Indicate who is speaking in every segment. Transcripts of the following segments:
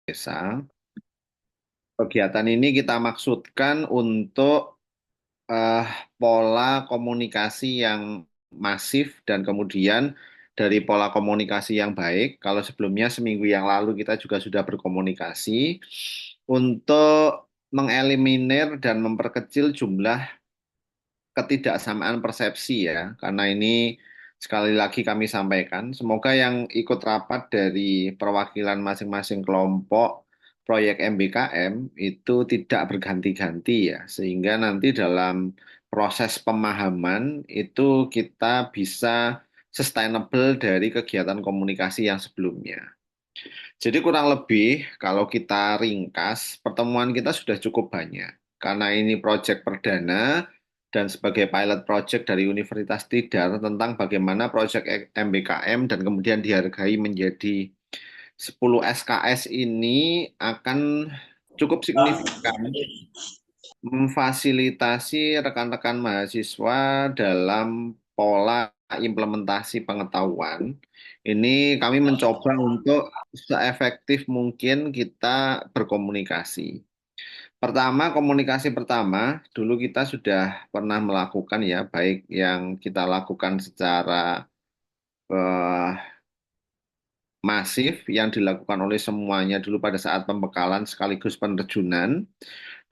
Speaker 1: desa. Kegiatan ini kita maksudkan untuk eh, pola komunikasi yang masif dan kemudian dari pola komunikasi yang baik. Kalau sebelumnya seminggu yang lalu kita juga sudah berkomunikasi untuk mengeliminir dan memperkecil jumlah ketidaksamaan persepsi ya, karena ini sekali lagi kami sampaikan, semoga yang ikut rapat dari perwakilan masing-masing kelompok proyek MBKM itu tidak berganti-ganti ya, sehingga nanti dalam proses pemahaman itu kita bisa sustainable dari kegiatan komunikasi yang sebelumnya. Jadi kurang lebih kalau kita ringkas, pertemuan kita sudah cukup banyak. Karena ini proyek perdana dan sebagai pilot project dari Universitas Tidar tentang bagaimana proyek MBKM dan kemudian dihargai menjadi 10 SKS ini akan cukup signifikan memfasilitasi rekan-rekan mahasiswa dalam pola implementasi pengetahuan. Ini kami mencoba untuk seefektif mungkin kita berkomunikasi. Pertama, komunikasi pertama, dulu kita sudah pernah melakukan ya, baik yang kita lakukan secara eh, masif yang dilakukan oleh semuanya dulu pada saat pembekalan sekaligus penerjunan.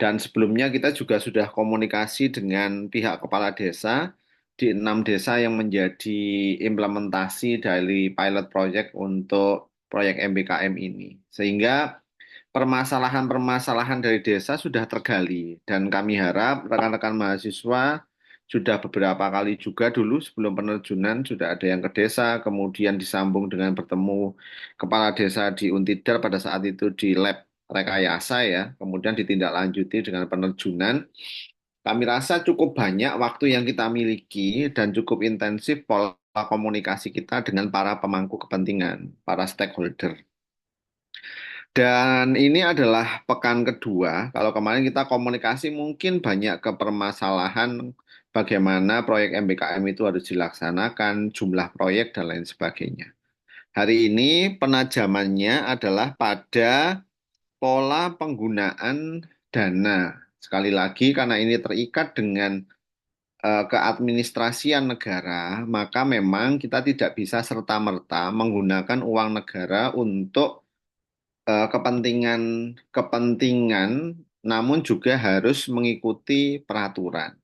Speaker 1: Dan sebelumnya kita juga sudah komunikasi dengan pihak kepala desa di 6 desa yang menjadi implementasi dari pilot project untuk proyek MBKM ini. Sehingga permasalahan-permasalahan dari desa sudah tergali dan kami harap rekan-rekan mahasiswa sudah beberapa kali juga dulu sebelum penerjunan sudah ada yang ke desa, kemudian disambung dengan bertemu kepala desa di Untidar pada saat itu di lab rekayasa ya, kemudian ditindaklanjuti dengan penerjunan. Kami rasa cukup banyak waktu yang kita miliki dan cukup intensif pola komunikasi kita dengan para pemangku kepentingan, para stakeholder. Dan ini adalah pekan kedua. Kalau kemarin kita komunikasi mungkin banyak ke permasalahan bagaimana proyek MBKM itu harus dilaksanakan, jumlah proyek dan lain sebagainya. Hari ini penajamannya adalah pada pola penggunaan dana. Sekali lagi karena ini terikat dengan keadministrasian negara, maka memang kita tidak bisa serta-merta menggunakan uang negara untuk kepentingan kepentingan, namun juga harus mengikuti peraturan.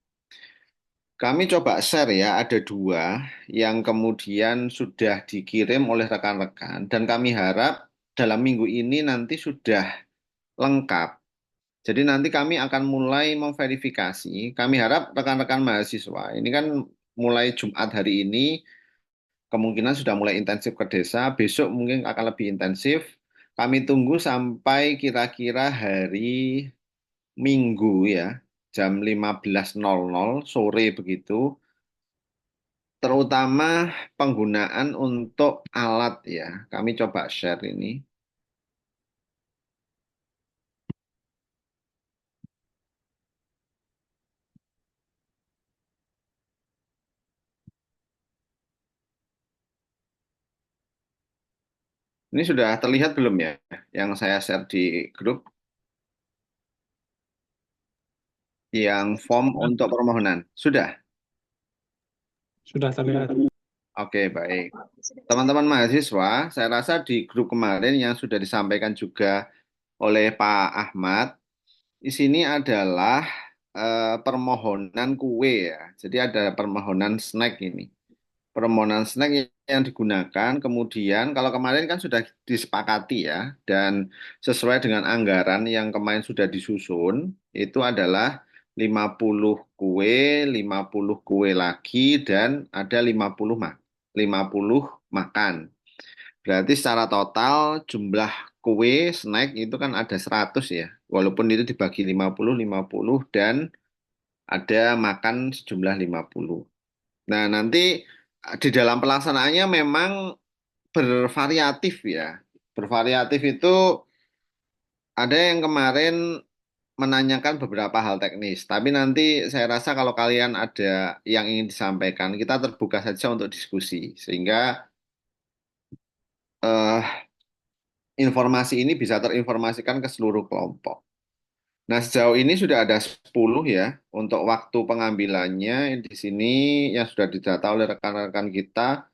Speaker 1: Kami coba share ya, ada dua yang kemudian sudah dikirim oleh rekan-rekan, dan kami harap dalam minggu ini nanti sudah lengkap. Jadi nanti kami akan mulai memverifikasi. Kami harap rekan-rekan mahasiswa, ini kan mulai Jumat hari ini, kemungkinan sudah mulai intensif ke desa, besok mungkin akan lebih intensif. Kami tunggu sampai kira-kira hari Minggu ya, jam 15.00 sore begitu, terutama penggunaan untuk alat ya. Kami coba share ini. Ini sudah terlihat belum ya, yang saya share di grup, yang form untuk permohonan. Sudah?
Speaker 2: Sudah terlihat.
Speaker 1: Oke, baik. Teman-teman mahasiswa, saya rasa di grup kemarin yang sudah disampaikan juga oleh Pak Ahmad, di sini adalah permohonan kue ya. Jadi ada permohonan snack ini. Permohonan snack yang digunakan, kemudian kalau kemarin kan sudah disepakati ya, dan sesuai dengan anggaran yang kemarin sudah disusun, itu adalah 50 kue, 50 kue lagi, dan ada 50 makan. Berarti secara total jumlah kue snack itu kan ada 100 ya. Walaupun itu dibagi 50 dan ada makan sejumlah 50. Nah, nanti di dalam pelaksanaannya memang bervariatif ya. Bervariatif itu ada yang kemarin menanyakan beberapa hal teknis, tapi nanti saya rasa kalau kalian ada yang ingin disampaikan, kita terbuka saja untuk diskusi. Sehingga eh, informasi ini bisa terinformasikan ke seluruh kelompok. Nah, sejauh ini sudah ada 10 ya untuk waktu pengambilannya di sini yang sudah didata oleh rekan-rekan kita.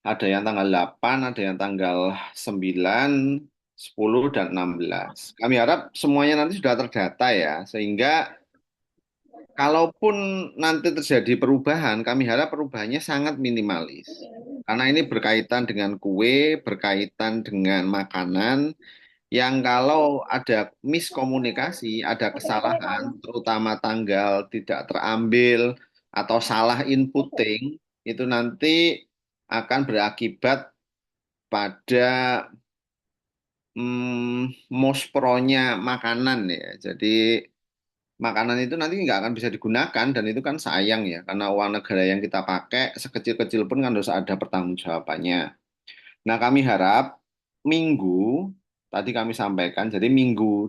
Speaker 1: Ada yang tanggal 8, ada yang tanggal 9, 10, dan 16. Kami harap semuanya nanti sudah terdata ya, sehingga kalaupun nanti terjadi perubahan, kami harap perubahannya sangat minimalis. Karena ini berkaitan dengan kue, berkaitan dengan makanan, yang kalau ada miskomunikasi, ada kesalahan, terutama tanggal tidak terambil atau salah inputting, itu nanti akan berakibat pada mospro-nya makanan ya. Jadi makanan itu nanti nggak akan bisa digunakan dan itu kan sayang ya, karena uang negara yang kita pakai sekecil-kecil pun kan harus ada pertanggungjawabannya. Nah, kami harap minggu, tadi kami sampaikan, jadi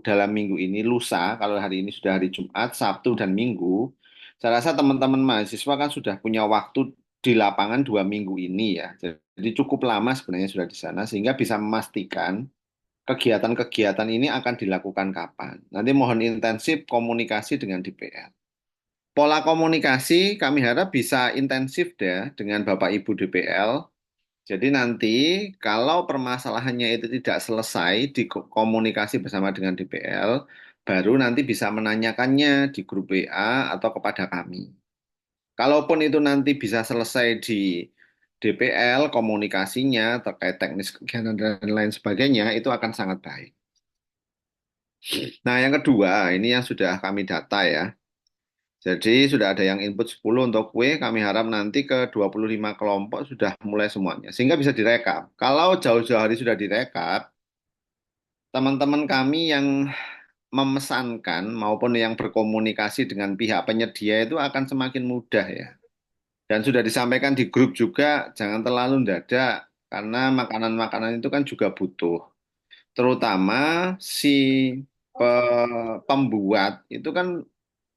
Speaker 1: dalam minggu ini, lusa, kalau hari ini sudah hari Jumat, Sabtu, dan Minggu, saya rasa teman-teman mahasiswa kan sudah punya waktu di lapangan 2 minggu ini ya. Jadi cukup lama sebenarnya sudah di sana, sehingga bisa memastikan kegiatan-kegiatan ini akan dilakukan kapan. Nanti mohon intensif komunikasi dengan DPR. Pola komunikasi kami harap bisa intensif ya dengan Bapak Ibu DPL. Jadi nanti kalau permasalahannya itu tidak selesai di komunikasi bersama dengan DPL, baru nanti bisa menanyakannya di grup WA atau kepada kami. Kalaupun itu nanti bisa selesai di DPL, komunikasinya terkait teknis kegiatan dan lain sebagainya, itu akan sangat baik. Nah, yang kedua, ini yang sudah kami data ya. Jadi sudah ada yang input 10 untuk kue, kami harap nanti ke 25 kelompok sudah mulai semuanya. Sehingga bisa direkap. Kalau jauh-jauh hari sudah direkap, teman-teman kami yang memesankan maupun yang berkomunikasi dengan pihak penyedia itu akan semakin mudah ya. Dan sudah disampaikan di grup juga, jangan terlalu mendadak, karena makanan-makanan itu kan juga butuh. Terutama si pembuat itu kan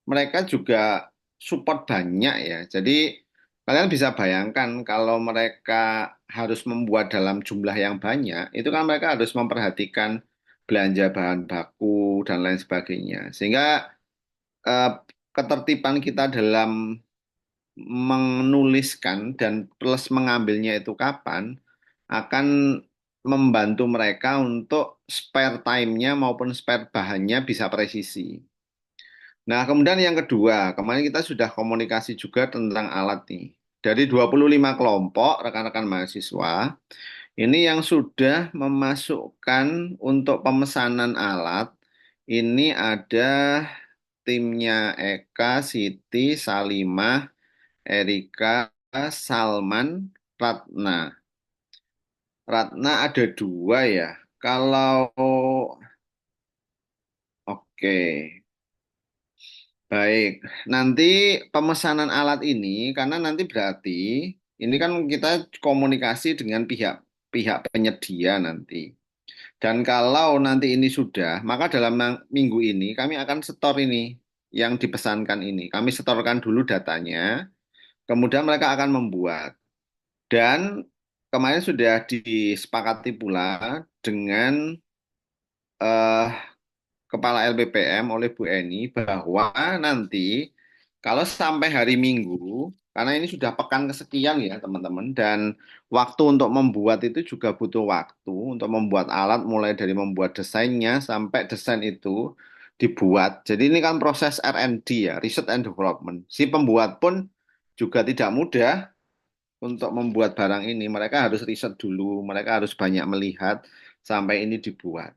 Speaker 1: mereka juga support banyak ya. Jadi kalian bisa bayangkan kalau mereka harus membuat dalam jumlah yang banyak, itu kan mereka harus memperhatikan belanja bahan baku dan lain sebagainya. Sehingga eh, ketertiban kita dalam menuliskan dan plus mengambilnya itu kapan akan membantu mereka untuk spare time-nya maupun spare bahannya bisa presisi. Nah, kemudian yang kedua, kemarin kita sudah komunikasi juga tentang alat nih. Dari 25 kelompok rekan-rekan mahasiswa, ini yang sudah memasukkan untuk pemesanan alat, ini ada timnya Eka, Siti, Salimah, Erika, Salman, Ratna. Ratna ada dua ya. Kalau oke, baik, nanti pemesanan alat ini karena nanti berarti ini kan kita komunikasi dengan pihak penyedia nanti. Dan kalau nanti ini sudah, maka dalam minggu ini kami akan setor ini yang dipesankan ini. Kami setorkan dulu datanya, kemudian mereka akan membuat. Dan kemarin sudah disepakati pula dengan eh, Kepala LPPM oleh Bu Eni bahwa nanti kalau sampai hari Minggu, karena ini sudah pekan kesekian ya teman-teman, dan waktu untuk membuat itu juga butuh waktu untuk membuat alat mulai dari membuat desainnya sampai desain itu dibuat. Jadi ini kan proses R&D ya, Research and Development. Si pembuat pun juga tidak mudah untuk membuat barang ini. Mereka harus riset dulu, mereka harus banyak melihat sampai ini dibuat.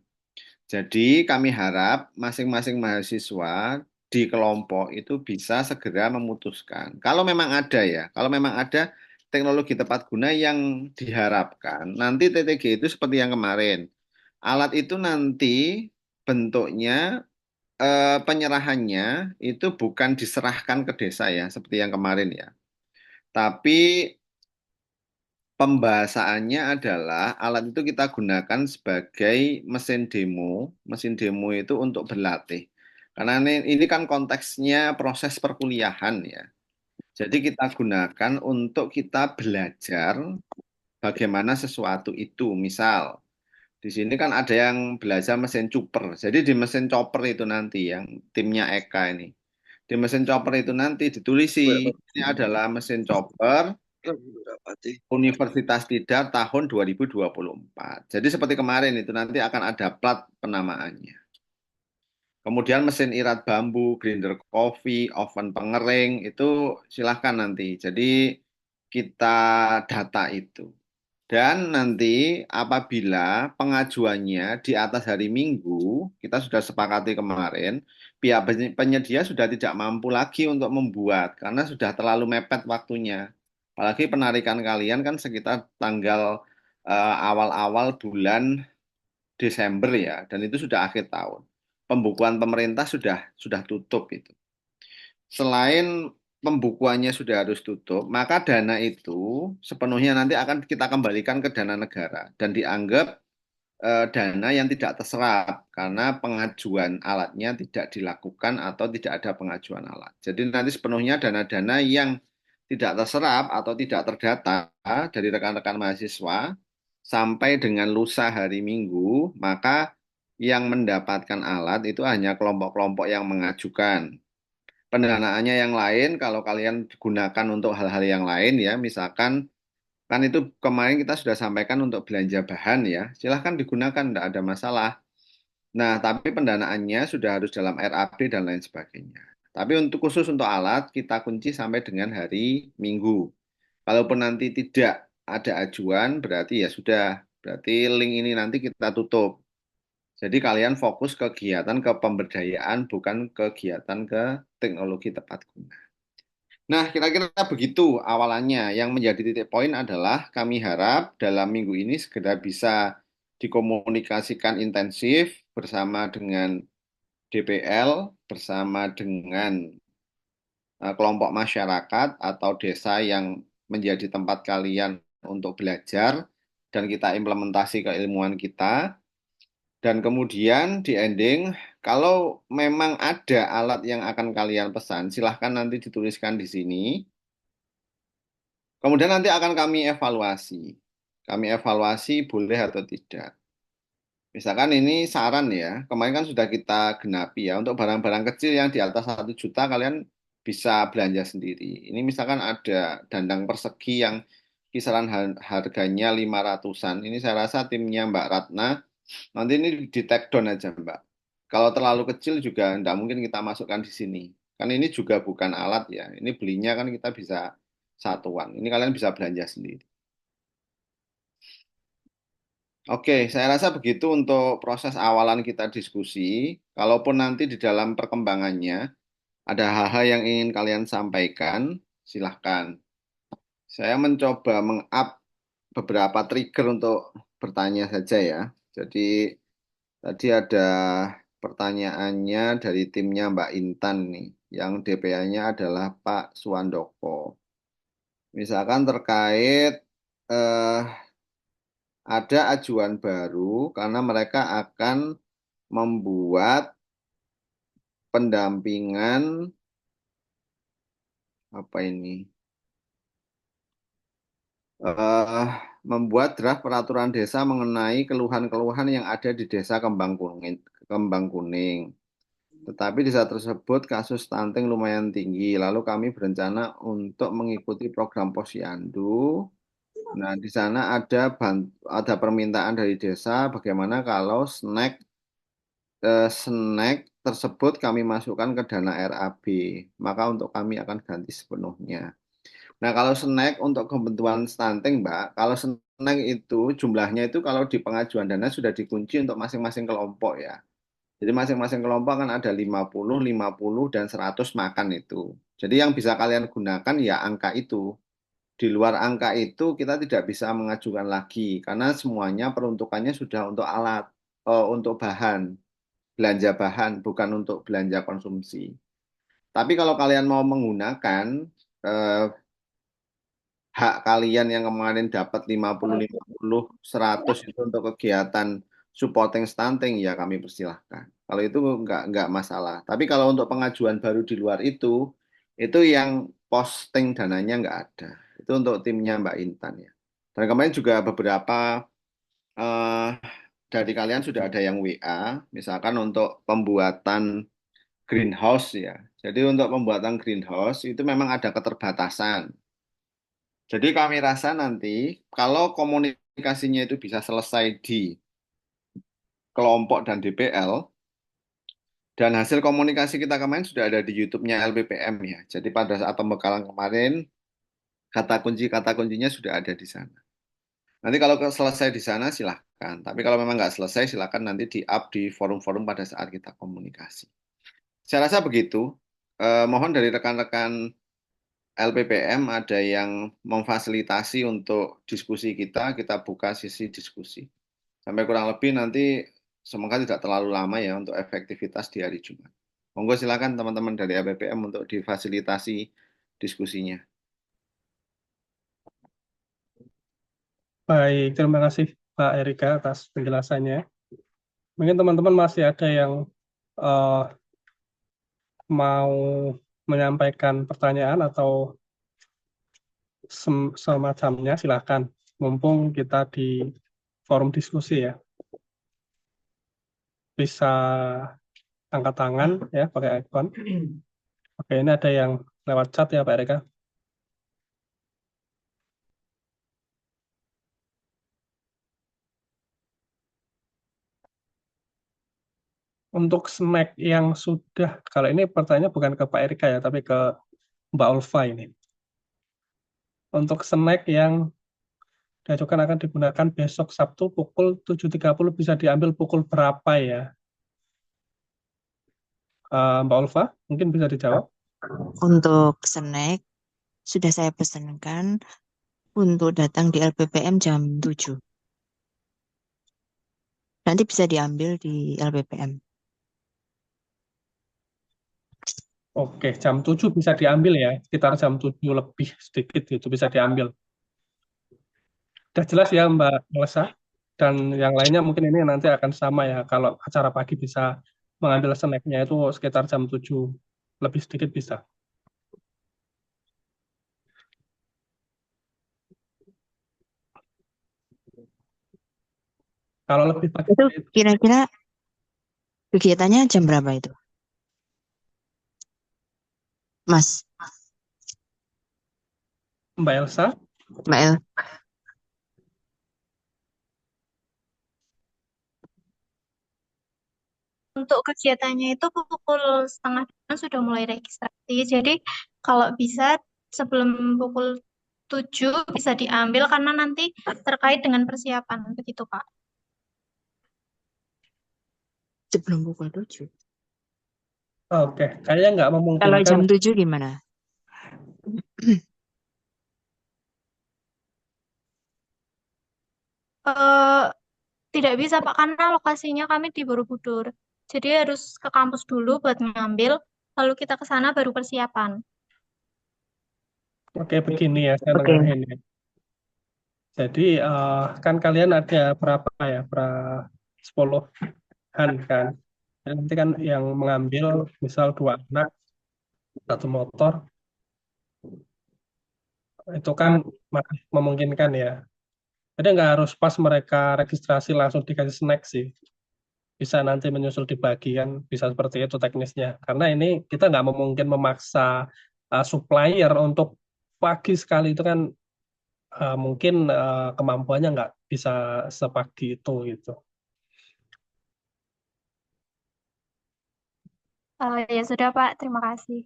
Speaker 1: Jadi kami harap masing-masing mahasiswa di kelompok itu bisa segera memutuskan. Kalau memang ada ya, kalau memang ada teknologi tepat guna yang diharapkan, nanti TTG itu seperti yang kemarin. Alat itu nanti bentuknya penyerahannya itu bukan diserahkan ke desa ya, seperti yang kemarin ya. Tapi pembahasaannya adalah alat itu kita gunakan sebagai mesin demo. Mesin demo itu untuk berlatih. Karena ini kan konteksnya proses perkuliahan ya. Jadi kita gunakan untuk kita belajar bagaimana sesuatu itu. Misal, Di sini kan ada yang belajar mesin chopper. Jadi di mesin chopper itu nanti yang timnya Eka ini. Di mesin chopper itu nanti ditulisi
Speaker 2: Berapa?
Speaker 1: ini adalah mesin chopper
Speaker 2: Berapa sih?
Speaker 1: Universitas Tidar tahun 2024. Jadi seperti kemarin itu nanti akan ada plat penamaannya. Kemudian mesin irat bambu, grinder kopi, oven pengering itu silahkan nanti. Jadi kita data itu. Dan nanti apabila pengajuannya di atas hari Minggu, kita sudah sepakati kemarin, pihak penyedia sudah tidak mampu lagi untuk membuat karena sudah terlalu mepet waktunya. Apalagi penarikan kalian kan sekitar tanggal awal-awal bulan Desember ya, dan itu sudah akhir tahun. Pembukuan pemerintah sudah tutup itu. Selain pembukuannya sudah harus tutup, maka dana itu sepenuhnya nanti akan kita kembalikan ke dana negara dan dianggap dana yang tidak terserap karena pengajuan alatnya tidak dilakukan atau tidak ada pengajuan alat. Jadi nanti sepenuhnya dana-dana yang tidak terserap atau tidak terdata dari rekan-rekan mahasiswa sampai dengan lusa hari Minggu, maka yang mendapatkan alat itu hanya kelompok-kelompok yang mengajukan. Pendanaannya yang lain, kalau kalian gunakan untuk hal-hal yang lain ya, misalkan kan itu kemarin kita sudah sampaikan untuk belanja bahan ya, silahkan digunakan, tidak ada masalah. Nah, tapi pendanaannya sudah harus dalam RAP dan lain sebagainya. Tapi untuk khusus untuk alat, kita kunci sampai dengan hari Minggu. Kalaupun nanti tidak ada ajuan, berarti ya sudah. Berarti link ini nanti kita tutup. Jadi kalian fokus kegiatan ke pemberdayaan, bukan kegiatan ke teknologi tepat guna. Nah, kira-kira begitu awalannya. Yang menjadi titik poin adalah kami harap dalam minggu ini segera bisa dikomunikasikan intensif bersama dengan DPL, bersama dengan kelompok masyarakat atau desa yang menjadi tempat kalian untuk belajar dan kita implementasi keilmuan kita. Dan kemudian di ending, kalau memang ada alat yang akan kalian pesan, silahkan nanti dituliskan di sini. Kemudian nanti akan kami evaluasi. Kami evaluasi boleh atau tidak. Misalkan ini saran ya, kemarin kan sudah kita genapi ya, untuk barang-barang kecil yang di atas 1 juta kalian bisa belanja sendiri. Ini misalkan ada dandang persegi yang kisaran harganya 500-an. Ini saya rasa timnya Mbak Ratna, nanti ini di take down aja Mbak. Kalau terlalu kecil juga tidak mungkin kita masukkan di sini. Kan ini juga bukan alat ya, ini belinya kan kita bisa satuan. Ini kalian bisa belanja sendiri. Oke, saya rasa begitu untuk proses awalan kita diskusi. Kalaupun nanti di dalam perkembangannya ada hal-hal yang ingin kalian sampaikan, silahkan. Saya mencoba meng-up beberapa trigger untuk bertanya saja ya. Jadi tadi ada pertanyaannya dari timnya Mbak Intan nih, yang DPA-nya adalah Pak Suwandoko. Misalkan terkait eh, ada ajuan baru karena mereka akan membuat pendampingan apa ini eh membuat draft peraturan desa mengenai keluhan-keluhan yang ada di desa Kembang Kuning, Kembang Kuning. Tetapi di saat tersebut kasus stunting lumayan tinggi. Lalu kami berencana untuk mengikuti program Posyandu. Nah, di sana ada permintaan dari desa bagaimana kalau snack tersebut kami masukkan ke dana RAB, maka untuk kami akan ganti sepenuhnya. Nah, kalau snack untuk kebutuhan stunting, Mbak, kalau snack itu jumlahnya itu kalau di pengajuan dana sudah dikunci untuk masing-masing kelompok ya. Jadi masing-masing kelompok kan ada 50, 50, dan 100 makan itu. Jadi yang bisa kalian gunakan ya angka itu. Di luar angka itu kita tidak bisa mengajukan lagi karena semuanya peruntukannya sudah untuk alat, untuk bahan, belanja bahan, bukan untuk belanja konsumsi. Tapi kalau kalian mau menggunakan eh, hak kalian yang kemarin dapat 50, 50, 100 itu untuk kegiatan supporting stunting, ya kami persilahkan. Kalau itu nggak masalah. Tapi kalau untuk pengajuan baru di luar itu yang posting dananya nggak ada. Itu untuk timnya Mbak Intan ya. Dan kemarin juga beberapa eh, dari kalian sudah ada yang WA, misalkan untuk pembuatan greenhouse ya. Jadi untuk pembuatan greenhouse itu memang ada keterbatasan. Jadi kami rasa nanti kalau komunikasinya itu bisa selesai di kelompok dan DPL, dan hasil komunikasi kita kemarin sudah ada di YouTube-nya LPPM ya. Jadi pada saat pembekalan kemarin, kata kuncinya sudah ada di sana. Nanti kalau selesai di sana silahkan. Tapi kalau memang nggak selesai silahkan nanti di-up di forum-forum pada saat kita komunikasi. Saya rasa begitu. Mohon dari rekan-rekan LPPM ada yang memfasilitasi untuk diskusi kita buka sisi diskusi. Sampai kurang lebih nanti semoga tidak terlalu lama ya untuk efektivitas di hari Jumat. Monggo silakan teman-teman dari LPPM untuk difasilitasi diskusinya.
Speaker 2: Baik, terima kasih Pak Erika atas penjelasannya. Mungkin teman-teman masih ada yang eh, mau menyampaikan pertanyaan atau semacamnya, silahkan. Mumpung kita di forum diskusi ya, bisa angkat tangan ya pakai icon. Oke, ini ada yang lewat chat ya Pak Erika. Untuk snack yang sudah, kalau ini pertanyaannya bukan ke Pak Erika ya, tapi ke Mbak Ulfa ini. Untuk snack yang diajukan akan digunakan besok Sabtu pukul 7.30 bisa diambil pukul berapa ya? Mbak Ulfa, mungkin bisa dijawab.
Speaker 3: Untuk snack sudah saya pesankan untuk datang di LPPM jam 7. Nanti bisa diambil di LPPM.
Speaker 2: Oke, jam 7 bisa diambil ya, sekitar jam 7 lebih sedikit itu bisa diambil. Sudah jelas ya Mbak Elsa, dan yang lainnya mungkin ini nanti akan sama ya, kalau acara pagi bisa mengambil snacknya itu sekitar jam 7 lebih sedikit bisa. Kalau lebih pagi
Speaker 3: Itu kira-kira kegiatannya jam berapa itu, Mas?
Speaker 2: Mbak Elsa,
Speaker 3: Mbak El?
Speaker 4: Untuk kegiatannya itu pukul setengah 8 sudah mulai registrasi. Jadi kalau bisa sebelum pukul 7 bisa diambil karena nanti terkait dengan persiapan begitu Pak.
Speaker 3: Sebelum pukul 7.
Speaker 2: oke, kayaknya nggak
Speaker 3: Kalau
Speaker 2: memungkinkan.
Speaker 3: jam 7 gimana?
Speaker 4: Eh, tidak bisa Pak karena lokasinya kami di Borobudur. Jadi harus ke kampus dulu buat ngambil, lalu kita ke sana baru persiapan.
Speaker 2: Oke, begini ya, saya
Speaker 3: Oke.
Speaker 2: tengahin ya. Jadi kan kalian ada berapa ya, 10-an kan. Dan nanti kan yang mengambil misal 2 anak, 1 motor, itu kan masih memungkinkan ya. Jadi nggak harus pas mereka registrasi langsung dikasih snack sih. Bisa nanti menyusul dibagi kan, bisa seperti itu teknisnya. Karena ini kita nggak memungkin memaksa supplier untuk pagi sekali itu kan mungkin kemampuannya nggak bisa sepagi itu gitu.
Speaker 4: Ya sudah Pak, terima kasih.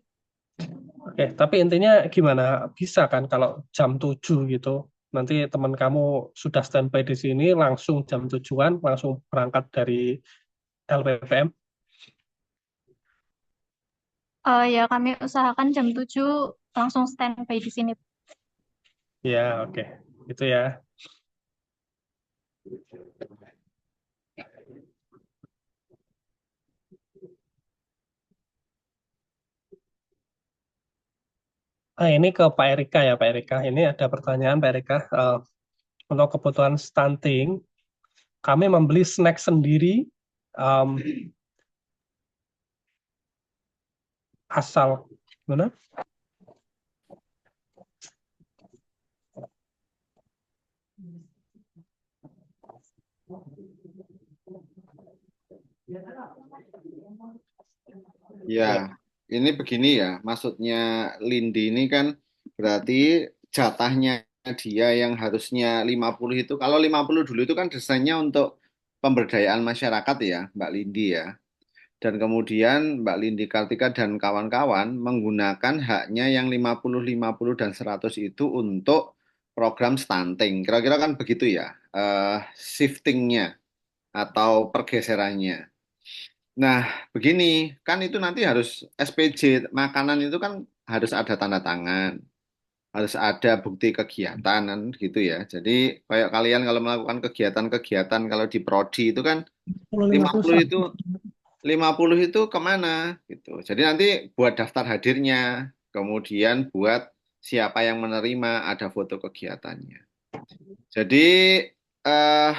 Speaker 2: Oke, tapi intinya gimana? Bisa kan kalau jam 7 gitu, nanti teman kamu sudah standby di sini, langsung jam 7-an, langsung berangkat dari LPPM.
Speaker 4: Ya kami usahakan jam 7 langsung standby di sini.
Speaker 2: Ya, oke. Itu ya. Ini ke Pak Erika ya, Pak Erika. Ini ada pertanyaan, Pak Erika. Untuk kebutuhan stunting, kami membeli snack sendiri, em, asal, mana?
Speaker 1: Ya,
Speaker 2: Ya,
Speaker 1: ini begini ya, maksudnya Lindi ini kan berarti jatahnya dia yang harusnya 50 itu, kalau 50 dulu itu kan desainnya untuk pemberdayaan masyarakat ya, Mbak Lindi ya. Dan kemudian Mbak Lindi Kartika dan kawan-kawan menggunakan haknya yang 50, 50 dan 100 itu untuk program stunting. Kira-kira kan begitu ya, shiftingnya atau pergeserannya. Nah, begini, kan itu nanti harus SPJ makanan itu kan harus ada tanda tangan, harus ada bukti kegiatan kan gitu ya. Jadi kayak kalian kalau melakukan kegiatan-kegiatan kalau di prodi itu kan
Speaker 2: 50
Speaker 1: 50 itu 50 itu kemana gitu. Jadi nanti buat daftar hadirnya, kemudian buat siapa yang menerima, ada foto kegiatannya. Jadi eh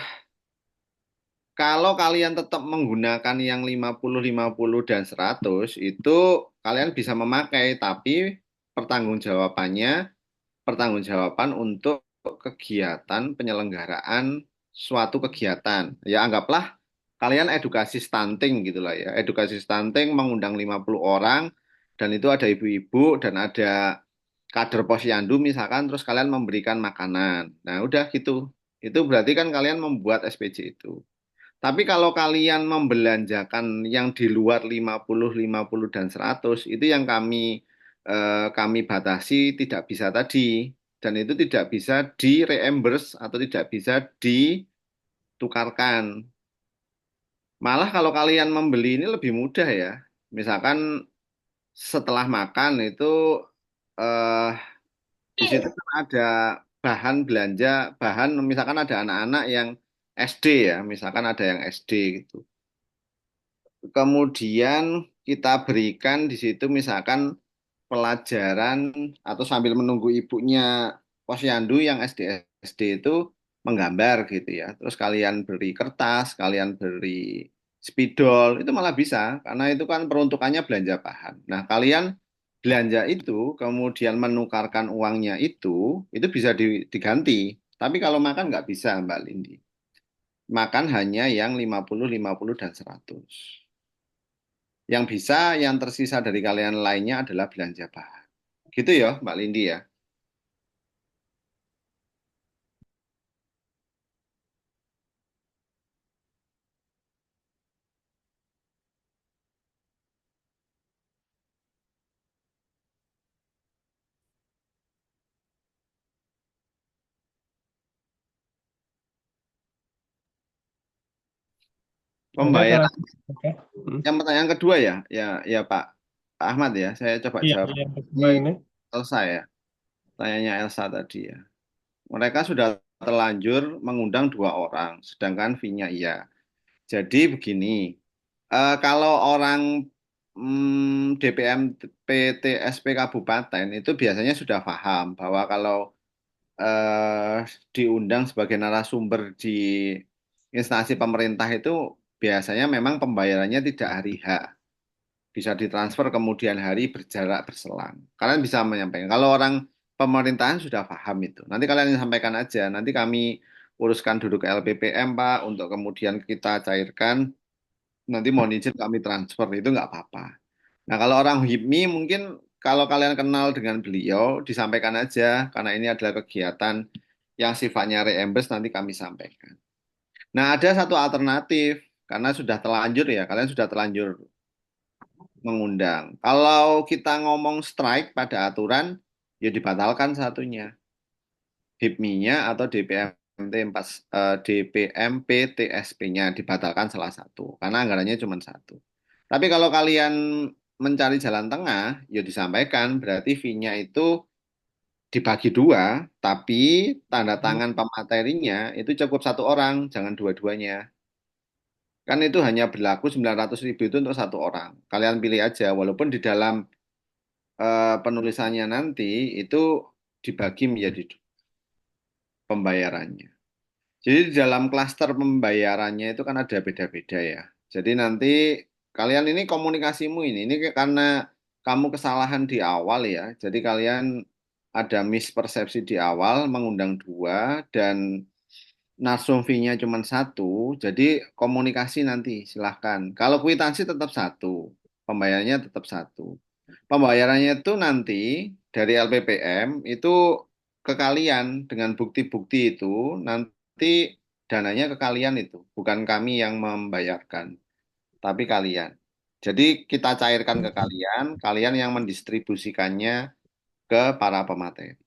Speaker 1: kalau kalian tetap menggunakan yang 50, 50 dan 100 itu kalian bisa memakai, tapi pertanggungjawabannya pertanggungjawaban untuk kegiatan penyelenggaraan suatu kegiatan. Ya anggaplah kalian edukasi stunting gitulah ya. Edukasi stunting mengundang 50 orang dan itu ada ibu-ibu dan ada kader posyandu misalkan terus kalian memberikan makanan. Nah, udah gitu. Itu berarti kan kalian membuat SPJ itu. Tapi kalau kalian membelanjakan yang di luar 50, 50 dan 100 itu yang kami batasi tidak bisa tadi. Dan itu tidak bisa di-reimburse atau tidak bisa ditukarkan. Malah kalau kalian membeli ini lebih mudah ya. Misalkan setelah makan itu eh, di situ kan ada bahan belanja, bahan misalkan ada anak-anak yang SD ya, misalkan ada yang SD gitu. Kemudian kita berikan di situ misalkan pelajaran atau sambil menunggu ibunya posyandu yang SD SD itu menggambar gitu ya. Terus kalian beri kertas, kalian beri spidol, itu malah bisa karena itu kan peruntukannya belanja bahan. Nah, kalian belanja itu kemudian menukarkan uangnya itu bisa diganti. Tapi kalau makan nggak bisa, Mbak Lindi. Makan hanya yang 50, 50 dan 100. Yang bisa, yang tersisa dari kalian lainnya adalah belanja bahan. Gitu ya, Mbak Lindi ya.
Speaker 2: oke kalau
Speaker 1: Pembayaran
Speaker 2: oke. Hmm.
Speaker 1: yang pertanyaan kedua ya, ya Pak Ahmad ya. Saya coba
Speaker 2: Iya,
Speaker 1: jawab.
Speaker 2: yang
Speaker 1: Ini
Speaker 2: kedua ini.
Speaker 1: Elsa ya. Tanyanya Elsa tadi ya. Mereka sudah terlanjur mengundang 2 orang, sedangkan fee-nya iya. Jadi begini, kalau orang DPM PTSP Kabupaten itu biasanya sudah paham bahwa kalau diundang sebagai narasumber di instansi pemerintah itu biasanya memang pembayarannya tidak hari H, bisa ditransfer kemudian hari berjarak berselang. Kalian bisa menyampaikan. Kalau orang pemerintahan sudah paham itu. Nanti kalian sampaikan aja. Nanti kami uruskan duduk ke LPPM Pak untuk kemudian kita cairkan. Nanti mohon izin kami transfer itu nggak apa-apa. Nah kalau orang HIPMI mungkin kalau kalian kenal dengan beliau disampaikan aja karena ini adalah kegiatan yang sifatnya reimburse nanti kami sampaikan. Nah ada satu alternatif karena sudah terlanjur ya kalian sudah terlanjur mengundang. Kalau kita ngomong strike pada aturan ya dibatalkan satunya HIPMI-nya atau DPMT 4 DPMP TSP-nya dibatalkan salah satu karena anggarannya cuma satu. Tapi kalau kalian mencari jalan tengah, ya disampaikan berarti fee-nya itu dibagi 2, tapi tanda tangan pematerinya itu cukup 1 orang, jangan dua-duanya. Kan itu hanya berlaku 900.000 itu untuk 1 orang. Kalian pilih aja, walaupun di dalam penulisannya nanti itu dibagi menjadi pembayarannya. Jadi di dalam klaster pembayarannya itu kan ada beda-beda ya. Jadi nanti kalian ini komunikasimu ini karena kamu kesalahan di awal ya. Jadi kalian ada mispersepsi di awal mengundang 2 dan narsum fee-nya cuma 1. Jadi komunikasi nanti silahkan. Kalau kwitansi tetap 1. pembayarannya tetap satu. Pembayarannya itu nanti dari LPPM itu ke kalian dengan bukti-bukti itu nanti dananya ke kalian itu, bukan kami yang membayarkan, tapi kalian. Jadi kita cairkan ke kalian, kalian yang mendistribusikannya ke para pemateri.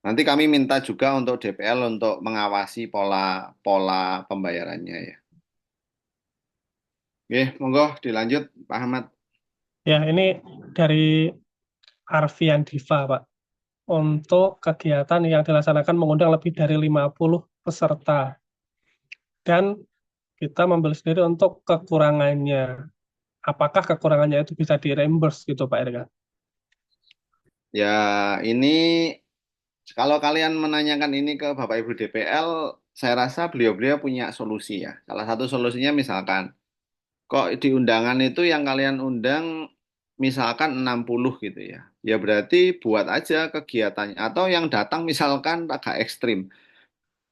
Speaker 1: Nanti kami minta juga untuk DPL untuk mengawasi pola pola pembayarannya ya. Oke, monggo dilanjut Pak Ahmad.
Speaker 2: Ya, ini dari Arfian Diva, Pak. Untuk kegiatan yang dilaksanakan mengundang lebih dari 50 peserta. Dan kita membeli sendiri untuk kekurangannya. Apakah kekurangannya itu bisa di-reimburse gitu, Pak Erga?
Speaker 1: Ya, ini kalau kalian menanyakan ini ke Bapak Ibu DPL, saya rasa beliau-beliau punya solusi ya. Salah satu solusinya misalkan, kok di undangan itu yang kalian undang misalkan 60 gitu ya. Ya berarti buat aja kegiatannya. Atau yang datang misalkan agak ekstrim.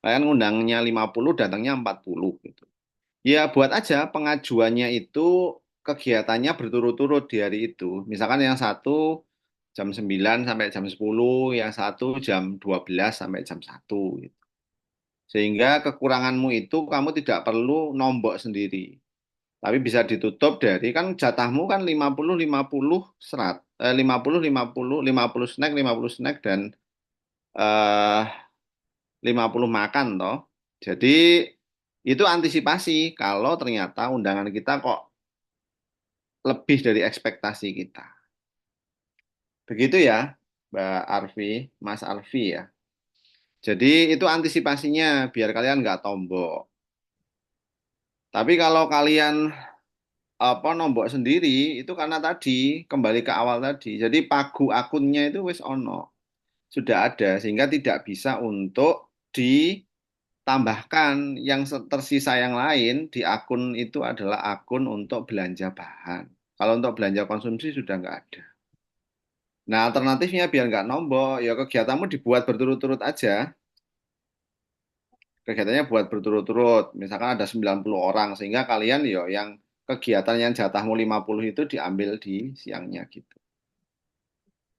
Speaker 1: Kalian undangnya 50, datangnya 40 gitu. Ya buat aja pengajuannya itu kegiatannya berturut-turut di hari itu. Misalkan yang satu jam 9 sampai jam 10, yang satu jam 12 sampai jam 1 gitu. Sehingga kekuranganmu itu kamu tidak perlu nombok sendiri. Tapi bisa ditutup dari kan jatahmu kan 50 50 serat 50 50 50 snack 50 snack dan eh 50 makan toh. Jadi itu antisipasi kalau ternyata undangan kita kok lebih dari ekspektasi kita. Begitu ya, Mbak Arfi, Mas Arfi ya. Jadi itu antisipasinya biar kalian nggak tombok. Tapi kalau kalian apa nombok sendiri itu karena tadi kembali ke awal tadi. Jadi pagu akunnya itu wis ono, sudah ada sehingga tidak bisa untuk ditambahkan yang tersisa yang lain di akun itu adalah akun untuk belanja bahan. Kalau untuk belanja konsumsi sudah nggak ada. Nah, alternatifnya biar nggak nombok, ya kegiatanmu dibuat berturut-turut aja. Kegiatannya buat berturut-turut. Misalkan ada 90 orang, sehingga kalian ya yang kegiatan yang jatahmu 50 itu diambil di siangnya gitu.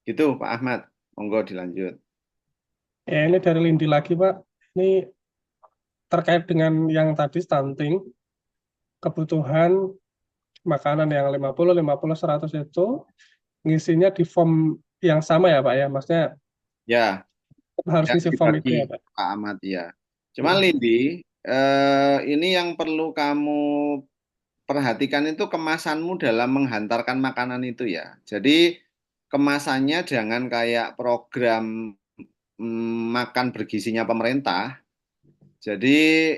Speaker 1: Gitu Pak Ahmad. Monggo dilanjut.
Speaker 2: Ya, ini dari Lindi lagi, Pak. Ini terkait dengan yang tadi stunting, kebutuhan makanan yang 50, 100 itu ngisinya di form yang sama ya, Pak ya? Maksudnya
Speaker 1: Ya,
Speaker 2: harus
Speaker 1: ya
Speaker 2: ngisi form itu
Speaker 1: dibagi
Speaker 2: ya, Pak?
Speaker 1: Pak Ahmad ya. Cuman Lindi, ini yang perlu kamu perhatikan itu kemasanmu dalam menghantarkan makanan itu ya. Jadi kemasannya jangan kayak program makan bergizinya pemerintah. Jadi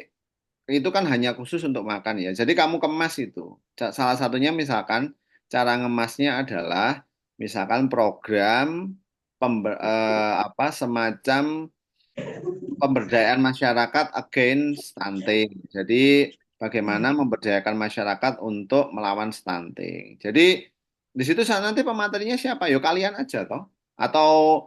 Speaker 1: itu kan hanya khusus untuk makan ya. Jadi kamu kemas itu. Salah satunya misalkan cara ngemasnya adalah misalkan program apa semacam pemberdayaan masyarakat against stunting. Jadi bagaimana memberdayakan masyarakat untuk melawan stunting. Jadi di situ nanti pematerinya siapa? Yo kalian aja toh atau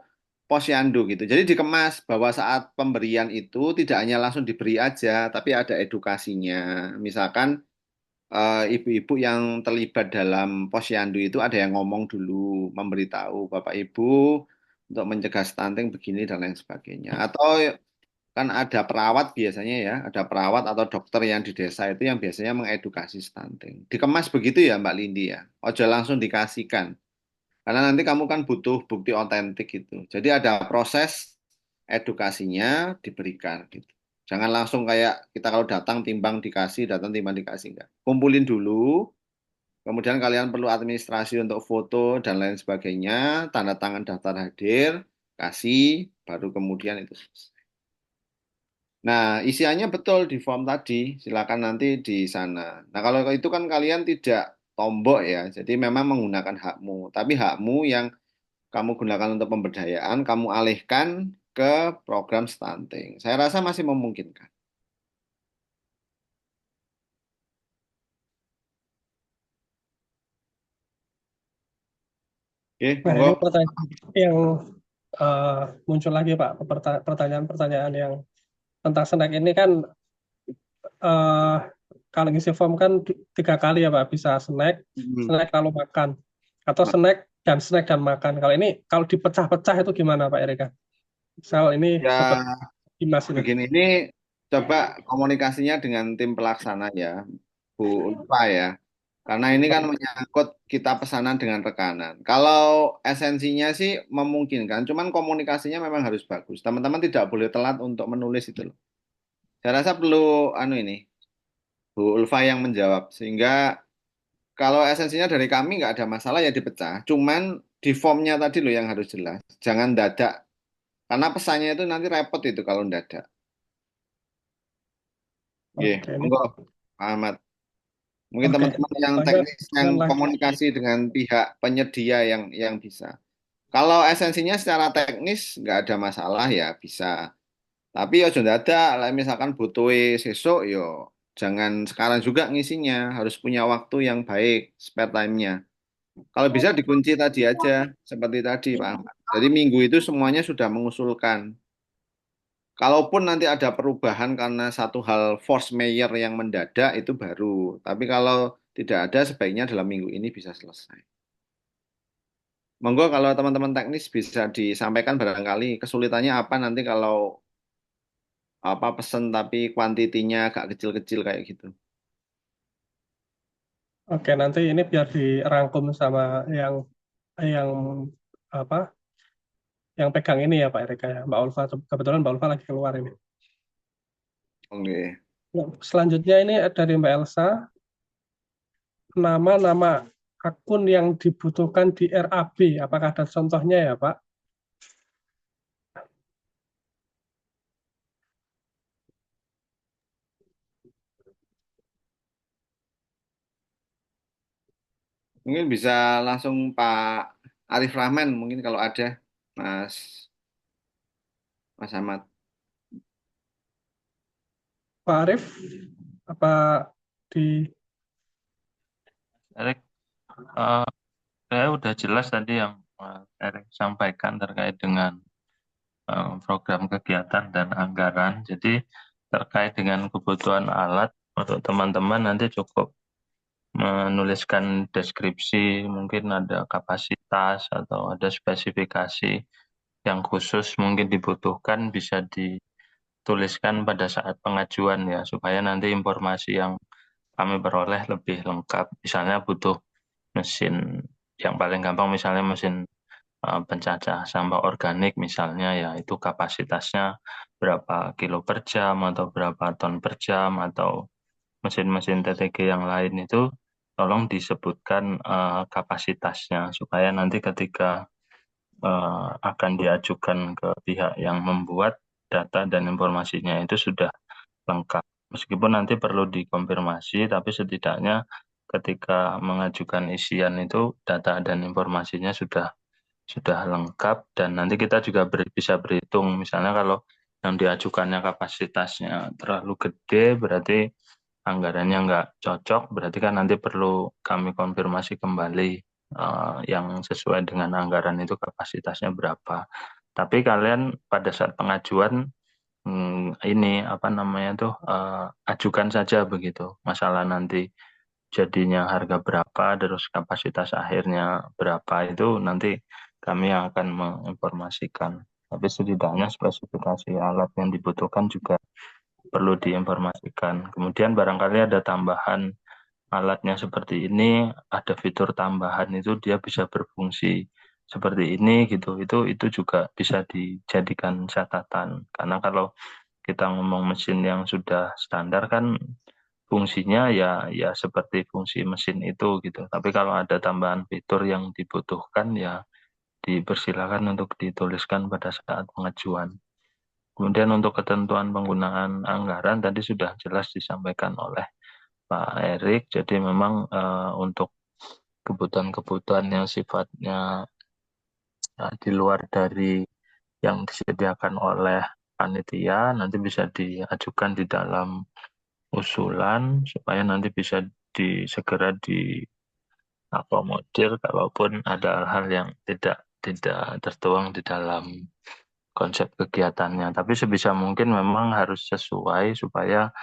Speaker 1: posyandu gitu. Jadi dikemas bahwa saat pemberian itu tidak hanya langsung diberi aja, tapi ada edukasinya. Misalkan ibu-ibu yang terlibat dalam posyandu itu ada yang ngomong dulu, memberitahu Bapak Ibu untuk mencegah stunting begini dan lain sebagainya. Atau kan ada perawat biasanya ya, ada perawat atau dokter yang di desa itu yang biasanya mengedukasi stunting. Dikemas begitu ya Mbak Lindi ya. Ojo langsung dikasihkan. Karena nanti kamu kan butuh bukti otentik gitu. Jadi ada proses edukasinya diberikan gitu. Jangan langsung kayak kita kalau datang timbang dikasih, datang timbang dikasih enggak. Kumpulin dulu, kemudian kalian perlu administrasi untuk foto dan lain sebagainya, tanda tangan daftar hadir, kasih, baru kemudian itu selesai. Nah, isiannya betul di form tadi. Silakan nanti di sana. Nah, kalau itu kan kalian tidak tombok ya. Jadi memang menggunakan hakmu. Tapi hakmu yang kamu gunakan untuk pemberdayaan, kamu alihkan ke program stunting. Saya rasa masih memungkinkan. Oke,
Speaker 2: Nah,
Speaker 1: monggo.
Speaker 2: ini pertanyaan yang eh, muncul lagi, Pak. Pertanyaan-pertanyaan yang tentang snack ini kan eh, kalau ngisi form kan 3 kali ya Pak, bisa
Speaker 1: Hmm.
Speaker 2: snack lalu makan, atau snack dan makan. Kalau ini kalau dipecah-pecah itu gimana Pak Erika? Misal ini dapat
Speaker 1: Ya,
Speaker 2: Dimas ini.
Speaker 1: begini, ini coba komunikasinya dengan tim pelaksana ya, Bu Ulfa ya. Karena ini kan menyangkut kita pesanan dengan rekanan. Kalau esensinya sih memungkinkan, cuman komunikasinya memang harus bagus. Teman-teman tidak boleh telat untuk menulis itu loh. Saya rasa perlu ini Bu Ulfa yang menjawab, sehingga kalau esensinya dari kami nggak ada masalah ya dipecah. Cuman di formnya tadi loh yang harus jelas. Jangan dadak. Karena pesannya itu nanti repot itu kalau dadak. Oke,
Speaker 2: Oke, ini
Speaker 1: monggo Pak Ahmad. Mungkin
Speaker 2: oke.
Speaker 1: teman-teman yang
Speaker 2: Lanjut
Speaker 1: teknis yang
Speaker 2: dengan lagi.
Speaker 1: komunikasi dengan pihak penyedia yang bisa. Kalau esensinya secara teknis nggak ada masalah ya bisa. Tapi ya sudah ada, lah misalkan butuh sesuk yo jangan sekarang juga ngisinya, harus punya waktu yang baik, spare time-nya. Kalau bisa dikunci tadi aja, seperti tadi Pak Ahmad. Jadi minggu itu semuanya sudah mengusulkan. Kalaupun nanti ada perubahan karena satu hal force mayor yang mendadak itu baru. Tapi kalau tidak ada sebaiknya dalam minggu ini bisa selesai. Monggo kalau teman-teman teknis bisa disampaikan barangkali kesulitannya apa nanti kalau apa pesen tapi kuantitinya agak kecil-kecil kayak gitu.
Speaker 2: Oke, nanti ini biar dirangkum sama yang apa? Yang pegang ini ya Pak Erika ya, Mbak Ulfa. Kebetulan Mbak Ulfa lagi keluar ini.
Speaker 1: Oke.
Speaker 2: Ya, selanjutnya ini dari Mbak Elsa, nama-nama akun yang dibutuhkan di RAB. Apakah ada contohnya ya Pak?
Speaker 1: Mungkin bisa langsung Pak Arif Rahman mungkin kalau ada Mas Mas Ahmad.
Speaker 2: Pak Arief, apa di
Speaker 5: Erik, eh, saya udah jelas tadi yang Erik sampaikan terkait dengan program kegiatan dan anggaran. Jadi terkait dengan kebutuhan alat untuk teman-teman nanti cukup menuliskan deskripsi, mungkin ada kapasitas atau ada spesifikasi yang khusus mungkin dibutuhkan bisa dituliskan pada saat pengajuan ya, supaya nanti informasi yang kami peroleh lebih lengkap. Misalnya butuh mesin yang paling gampang misalnya mesin pencacah sampah organik misalnya ya itu kapasitasnya berapa kilo per jam atau berapa ton per jam atau mesin-mesin TTG yang lain itu tolong disebutkan kapasitasnya supaya nanti ketika akan diajukan ke pihak yang membuat data dan informasinya itu sudah lengkap. Meskipun nanti perlu dikonfirmasi, tapi setidaknya ketika mengajukan isian itu data dan informasinya sudah lengkap dan nanti kita juga bisa berhitung misalnya kalau yang diajukannya kapasitasnya terlalu gede berarti anggarannya nggak cocok berarti kan nanti perlu kami konfirmasi kembali yang sesuai dengan anggaran itu kapasitasnya berapa. Tapi kalian pada saat pengajuan ini apa namanya tuh ajukan saja begitu masalah nanti jadinya harga berapa, terus kapasitas akhirnya berapa itu nanti kami yang akan menginformasikan. Tapi setidaknya spesifikasi alat yang dibutuhkan juga perlu diinformasikan. Kemudian barangkali ada tambahan alatnya seperti ini, ada fitur tambahan itu dia bisa berfungsi seperti ini gitu. Itu juga bisa dijadikan catatan. Karena kalau kita ngomong mesin yang sudah standar kan fungsinya ya seperti fungsi mesin itu gitu. Tapi kalau ada tambahan fitur yang dibutuhkan ya dipersilakan untuk dituliskan pada saat pengajuan. Kemudian untuk ketentuan penggunaan anggaran tadi sudah jelas disampaikan oleh Pak Erik. Jadi memang untuk kebutuhan-kebutuhan yang sifatnya di luar dari yang disediakan oleh panitia nanti bisa diajukan di dalam usulan supaya nanti bisa segera diakomodir kalaupun ada hal-hal yang tidak tertuang di dalam konsep kegiatannya. Tapi sebisa mungkin memang harus sesuai supaya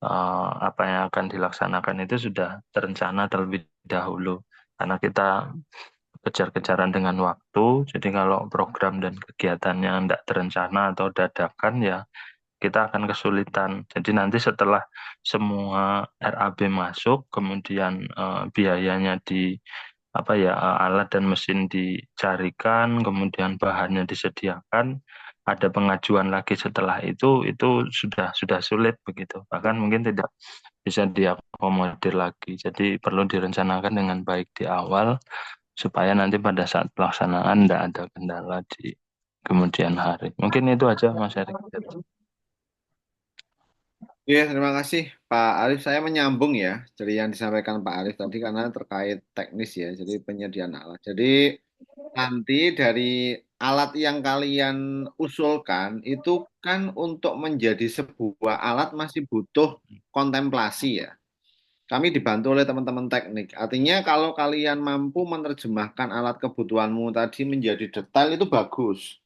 Speaker 5: apa yang akan dilaksanakan itu sudah terencana terlebih dahulu. Karena kita kejar-kejaran dengan waktu, jadi kalau program dan kegiatannya tidak terencana atau dadakan ya kita akan kesulitan. Jadi nanti setelah semua RAB masuk, kemudian biayanya di apa ya alat dan mesin dicarikan, kemudian bahannya disediakan, ada pengajuan lagi setelah itu sudah sulit begitu. Bahkan mungkin tidak bisa diakomodir lagi. Jadi perlu direncanakan dengan baik di awal supaya nanti pada saat pelaksanaan tidak ada kendala di kemudian hari. Mungkin itu aja Mas Erik.
Speaker 1: Iya, terima kasih Pak Arif. Saya menyambung ya dari yang disampaikan Pak Arif tadi karena terkait teknis ya, jadi penyediaan alat. Jadi nanti dari alat yang kalian usulkan itu kan untuk menjadi sebuah alat masih butuh kontemplasi ya. Kami dibantu oleh teman-teman teknik. Artinya kalau kalian mampu menerjemahkan alat kebutuhanmu tadi menjadi detail itu bagus.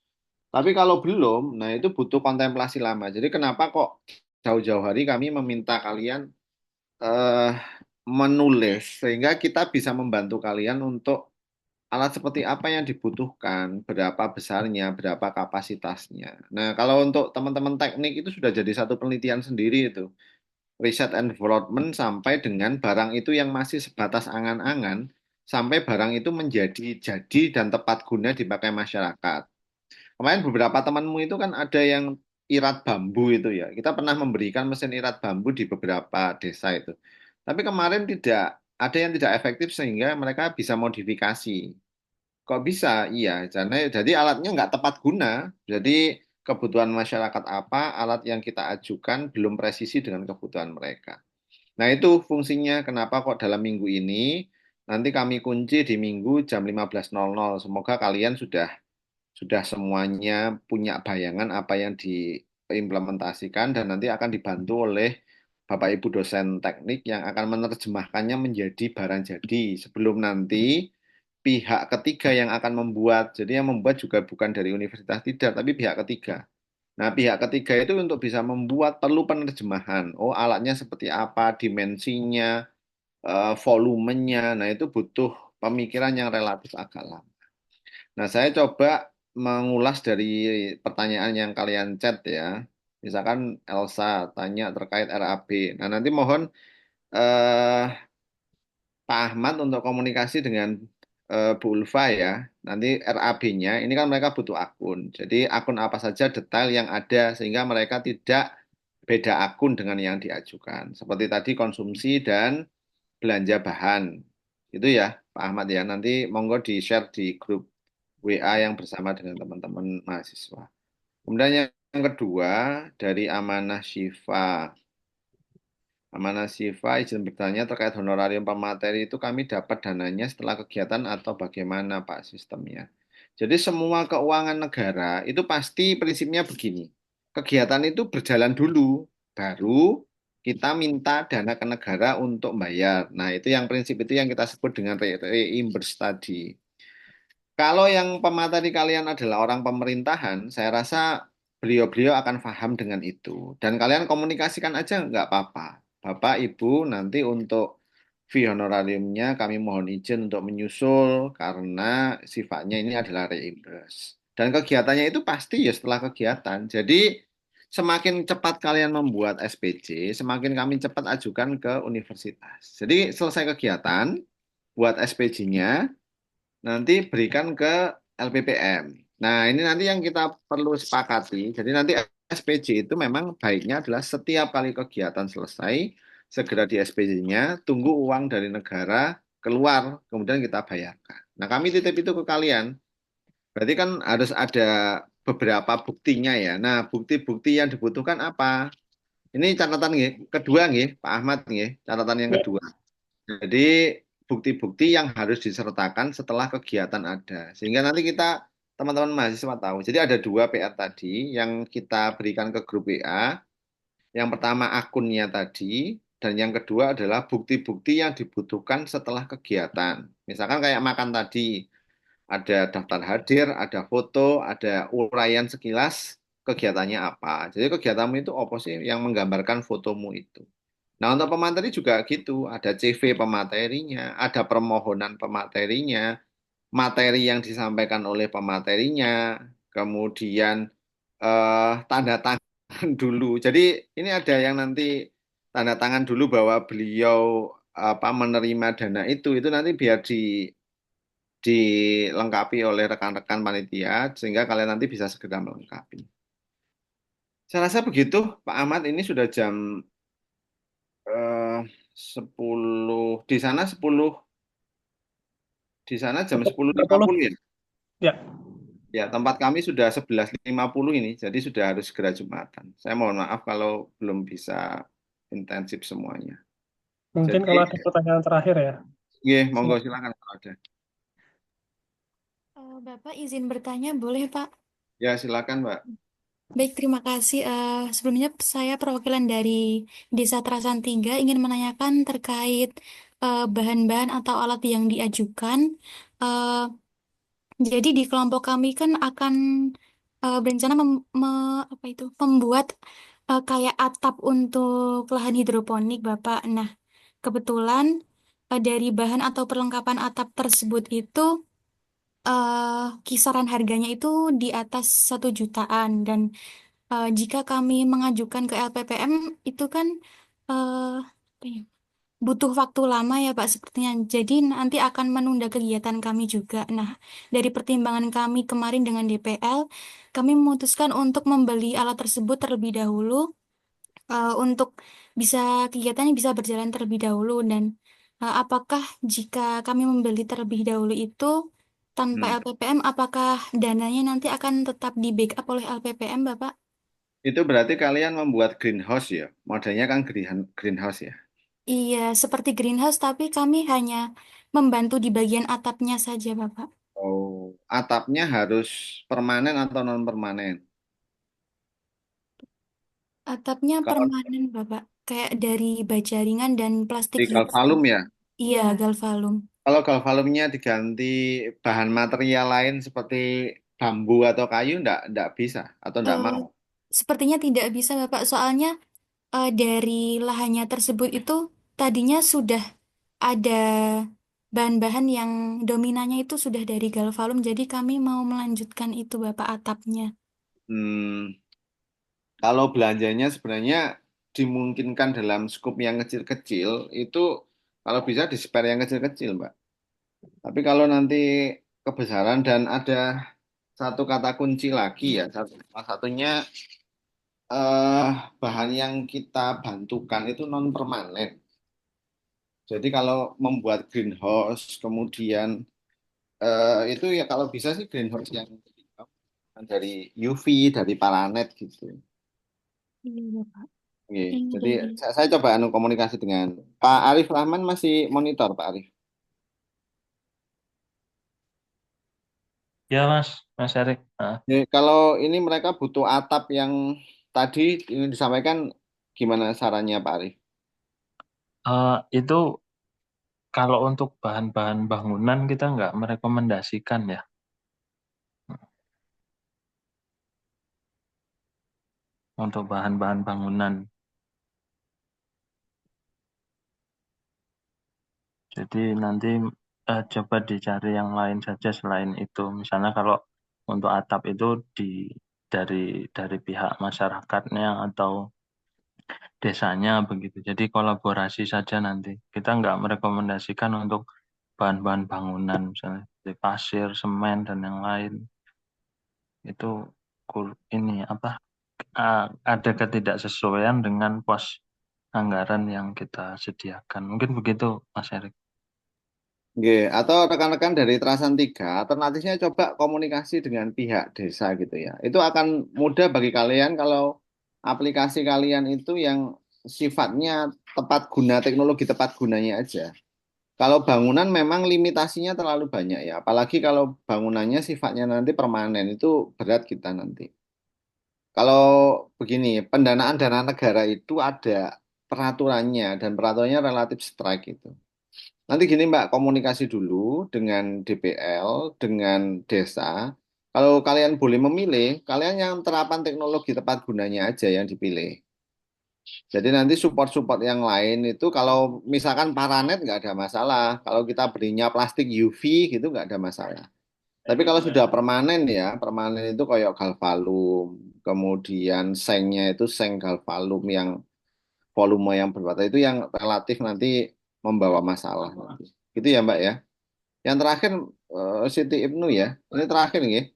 Speaker 1: Tapi kalau belum, nah itu butuh kontemplasi lama. Jadi kenapa kok jauh-jauh hari kami meminta kalian eh, menulis sehingga kita bisa membantu kalian untuk alat seperti apa yang dibutuhkan, berapa besarnya, berapa kapasitasnya. Nah, kalau untuk teman-teman teknik itu sudah jadi satu penelitian sendiri itu. Riset and development sampai dengan barang itu yang masih sebatas angan-angan sampai barang itu menjadi jadi dan tepat guna dipakai masyarakat. Kemarin beberapa temanmu itu kan ada yang irat bambu itu ya. Kita pernah memberikan mesin irat bambu di beberapa desa itu. Tapi kemarin tidak ada yang tidak efektif sehingga mereka bisa modifikasi. Kok bisa? Iya, karena jadi alatnya nggak tepat guna. Jadi kebutuhan masyarakat apa, alat yang kita ajukan belum presisi dengan kebutuhan mereka. Nah, itu fungsinya kenapa kok dalam minggu ini nanti kami kunci di minggu jam 15.00. Semoga kalian sudah semuanya punya bayangan apa yang diimplementasikan dan nanti akan dibantu oleh Bapak Ibu dosen teknik yang akan menerjemahkannya menjadi barang jadi sebelum nanti pihak ketiga yang akan membuat. Jadi yang membuat juga bukan dari universitas tidak, tapi pihak ketiga. Nah, pihak ketiga itu untuk bisa membuat perlu penerjemahan. Oh, alatnya seperti apa, dimensinya, volumenya. Nah, itu butuh pemikiran yang relatif agak lama. Nah, saya coba mengulas dari pertanyaan yang kalian chat ya. Misalkan Elsa tanya terkait RAB. Nah, nanti mohon eh, Pak Ahmad untuk komunikasi dengan Bu Ulfa ya. Nanti RAB-nya, ini kan mereka butuh akun. Jadi akun apa saja detail yang ada sehingga mereka tidak beda akun dengan yang diajukan. Seperti tadi konsumsi dan belanja bahan. Itu ya Pak Ahmad ya. Nanti monggo di-share di grup WA yang bersama dengan teman-teman mahasiswa. Kemudian yang kedua dari Amanah Syifa. Amanah Syifa izin bertanya terkait honorarium pemateri itu kami dapat dananya setelah kegiatan atau bagaimana Pak sistemnya. Jadi semua keuangan negara itu pasti prinsipnya begini. Kegiatan itu berjalan dulu, baru kita minta dana ke negara untuk bayar. Nah, itu yang prinsip itu yang kita sebut dengan reimburse tadi. Kalau yang pemateri kalian adalah orang pemerintahan, saya rasa beliau-beliau akan paham dengan itu. Dan kalian komunikasikan aja nggak apa-apa. Bapak, Ibu, nanti untuk fee honorariumnya kami mohon izin untuk menyusul karena sifatnya ini adalah reimburse. Dan kegiatannya itu pasti ya setelah kegiatan. Jadi semakin cepat kalian membuat SPJ, semakin kami cepat ajukan ke universitas. Jadi selesai kegiatan, buat SPJ-nya, nanti berikan ke LPPM. Nah, ini nanti yang kita perlu sepakati. Jadi nanti SPJ itu memang baiknya adalah setiap kali kegiatan selesai, segera di SPJ-nya, tunggu uang dari negara keluar, kemudian kita bayarkan. Nah, kami titip itu ke kalian. Berarti kan harus ada beberapa buktinya ya. Nah, bukti-bukti yang dibutuhkan apa? Ini catatan nih, kedua nih, Pak Ahmad nih, catatan yang kedua. Jadi bukti-bukti yang harus disertakan setelah kegiatan ada. Sehingga nanti kita teman-teman mahasiswa tahu. Jadi ada dua PR tadi yang kita berikan ke grup WA. Yang pertama akunnya tadi, dan yang kedua adalah bukti-bukti yang dibutuhkan setelah kegiatan. Misalkan kayak makan tadi, ada daftar hadir, ada foto, ada uraian sekilas kegiatannya apa. Jadi kegiatanmu itu apa sih yang menggambarkan fotomu itu. Nah, untuk pemateri juga gitu, ada CV pematerinya, ada permohonan pematerinya, materi yang disampaikan oleh pematerinya, kemudian tanda tangan dulu. Jadi ini ada yang nanti tanda tangan dulu bahwa beliau apa menerima dana itu nanti biar dilengkapi oleh rekan-rekan panitia sehingga kalian nanti bisa segera melengkapi. Saya rasa begitu, Pak Ahmad. Ini sudah jam eh, 10 di sana 10 di sana jam
Speaker 2: 10.30
Speaker 1: 10.50 ya.
Speaker 2: ya.
Speaker 1: Ya, tempat kami sudah 11.50 ini, jadi sudah harus segera Jumatan. Saya mohon maaf kalau belum bisa intensif semuanya.
Speaker 2: Mungkin
Speaker 1: Jadi,
Speaker 2: kalau ada pertanyaan terakhir ya.
Speaker 1: ya, monggo silakan kalau ada.
Speaker 6: Bapak izin bertanya, boleh Pak?
Speaker 1: Ya, silakan, Mbak.
Speaker 6: Baik, terima kasih. Sebelumnya saya perwakilan dari Desa Trasan 3 ingin menanyakan terkait bahan-bahan atau alat yang diajukan. Eh, jadi di kelompok kami kan akan berencana apa itu, membuat kayak atap untuk lahan hidroponik, Bapak. Nah, kebetulan dari bahan atau perlengkapan atap tersebut itu kisaran harganya itu di atas 1 jutaan dan jika kami mengajukan ke LPPM itu kan apa ya, butuh waktu lama ya Pak sepertinya. Jadi nanti akan menunda kegiatan kami juga. Nah, dari pertimbangan kami kemarin dengan DPL, kami memutuskan untuk membeli alat tersebut terlebih dahulu untuk bisa kegiatannya bisa berjalan terlebih dahulu dan apakah jika kami membeli terlebih dahulu itu tanpa
Speaker 1: Hmm.
Speaker 6: LPPM, apakah dananya nanti akan tetap di backup oleh LPPM, Bapak?
Speaker 1: Itu berarti kalian membuat greenhouse ya? Modelnya kan greenhouse ya?
Speaker 6: Iya, seperti greenhouse, tapi kami hanya membantu di bagian atapnya saja, Bapak.
Speaker 1: Oh, atapnya harus permanen atau non permanen?
Speaker 6: Atapnya
Speaker 1: Kalau
Speaker 6: permanen, Bapak. Kayak dari baja ringan dan plastik
Speaker 1: di
Speaker 6: hias.
Speaker 1: Galvalum ya?
Speaker 6: Iya, galvalum.
Speaker 1: Kalau galvalumnya diganti bahan material lain seperti bambu atau kayu, enggak bisa atau enggak
Speaker 6: Eh,
Speaker 1: mau?
Speaker 6: Sepertinya tidak bisa, Bapak. Soalnya dari lahannya tersebut itu tadinya sudah ada bahan-bahan yang dominannya itu sudah dari galvalum, jadi kami mau melanjutkan itu Bapak atapnya.
Speaker 1: Hmm, kalau belanjanya sebenarnya dimungkinkan dalam skup yang kecil-kecil, itu kalau bisa di spare yang kecil-kecil, Mbak. Tapi kalau nanti kebesaran dan ada satu kata kunci lagi ya, salah satunya eh, bahan yang kita bantukan itu non permanen. Jadi kalau membuat greenhouse, kemudian itu ya kalau bisa sih greenhouse yang dari UV, dari paranet gitu.
Speaker 6: Iya, Bapak.
Speaker 1: Oke,
Speaker 6: Ini
Speaker 1: jadi
Speaker 6: dari
Speaker 1: saya coba komunikasi dengan Pak Arif Rahman masih monitor Pak Arif.
Speaker 5: Ya Mas, Mas Erik.
Speaker 1: Kalau ini mereka butuh atap yang tadi ini disampaikan gimana sarannya Pak Arif?
Speaker 5: Itu kalau untuk bahan-bahan bangunan kita nggak merekomendasikan ya. Untuk bahan-bahan bangunan. Jadi nanti coba dicari yang lain saja selain itu. Misalnya kalau untuk atap itu dari dari pihak masyarakatnya atau desanya begitu. Jadi kolaborasi saja nanti. Kita nggak merekomendasikan untuk bahan-bahan bangunan misalnya seperti pasir, semen dan yang lain. Itu ini apa? Ada ketidaksesuaian dengan pos anggaran yang kita sediakan. Mungkin begitu, Mas Erik.
Speaker 1: Oke, atau rekan-rekan dari Trasan 3, alternatifnya coba komunikasi dengan pihak desa gitu ya. Itu akan mudah bagi kalian kalau aplikasi kalian itu yang sifatnya tepat guna, teknologi tepat gunanya aja. Kalau bangunan memang limitasinya terlalu banyak ya, apalagi kalau bangunannya sifatnya nanti permanen, itu berat kita nanti. Kalau begini, pendanaan dana negara itu ada peraturannya dan peraturannya relatif strike itu. Nanti gini Mbak, komunikasi dulu dengan DPL, dengan desa. Kalau kalian boleh memilih, kalian yang terapan teknologi tepat gunanya aja yang dipilih. Jadi nanti support-support yang lain itu kalau misalkan paranet nggak ada masalah. Kalau kita berinya plastik UV gitu nggak ada masalah. Tapi kalau sudah permanen ya, permanen itu kayak galvalum, kemudian sengnya itu seng galvalum yang volume yang berbeda itu yang relatif nanti membawa masalah nanti. Gitu ya Mbak ya. Yang terakhir Siti Ibnu ya. Ini terakhir nih.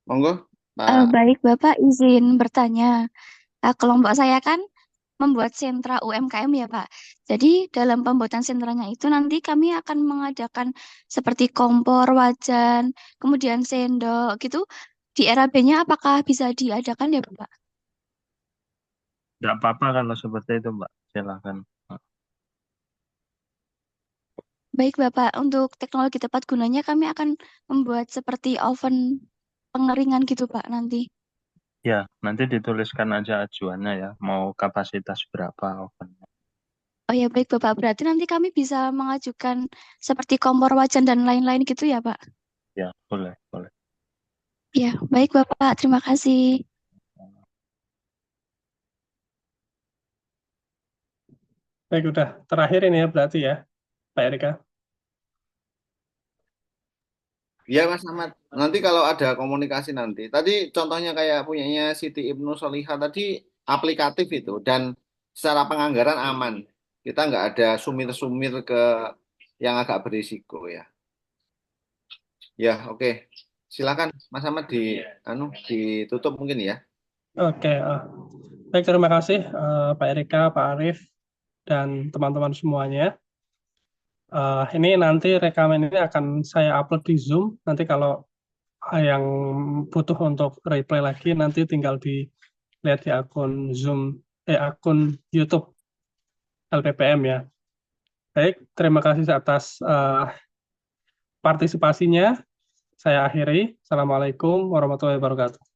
Speaker 1: Monggo Pak.
Speaker 7: Baik, Bapak izin bertanya. Kelompok saya kan membuat sentra UMKM ya, Pak. Jadi dalam pembuatan sentranya itu nanti kami akan mengadakan seperti kompor, wajan, kemudian sendok gitu. Di RAB-nya apakah bisa diadakan ya, Bapak?
Speaker 5: Tidak apa-apa kalau seperti itu, Mbak. Silakan.
Speaker 7: Baik, Bapak. Untuk teknologi tepat gunanya kami akan membuat seperti oven pengeringan gitu, Pak, nanti.
Speaker 5: Ya, nanti dituliskan aja ajuannya ya, mau kapasitas berapa ovennya.
Speaker 7: Oh ya, baik, Bapak. Berarti nanti kami bisa mengajukan seperti kompor, wajan, dan lain-lain gitu ya, Pak?
Speaker 5: Ya, boleh, boleh.
Speaker 7: Ya, baik, Bapak. Terima kasih.
Speaker 2: Baik, udah terakhir ini ya berarti ya, Pak Erika.
Speaker 1: Ya Mas Ahmad, nanti kalau ada komunikasi nanti. Tadi contohnya kayak punyanya Siti Ibnu Solihah tadi aplikatif itu dan secara penganggaran aman. Kita nggak ada sumir-sumir ke yang agak berisiko ya. Ya oke. Silakan Mas Ahmad ditutup mungkin ya.
Speaker 2: Oke, baik, terima kasih Pak Erika, Pak Arif, dan teman-teman semuanya. Ini nanti rekaman ini akan saya upload di Zoom. Nanti kalau yang butuh untuk replay lagi, nanti tinggal dilihat di akun Zoom, akun YouTube LPPM ya. Baik, terima kasih atas partisipasinya. Saya akhiri. Assalamualaikum warahmatullahi wabarakatuh.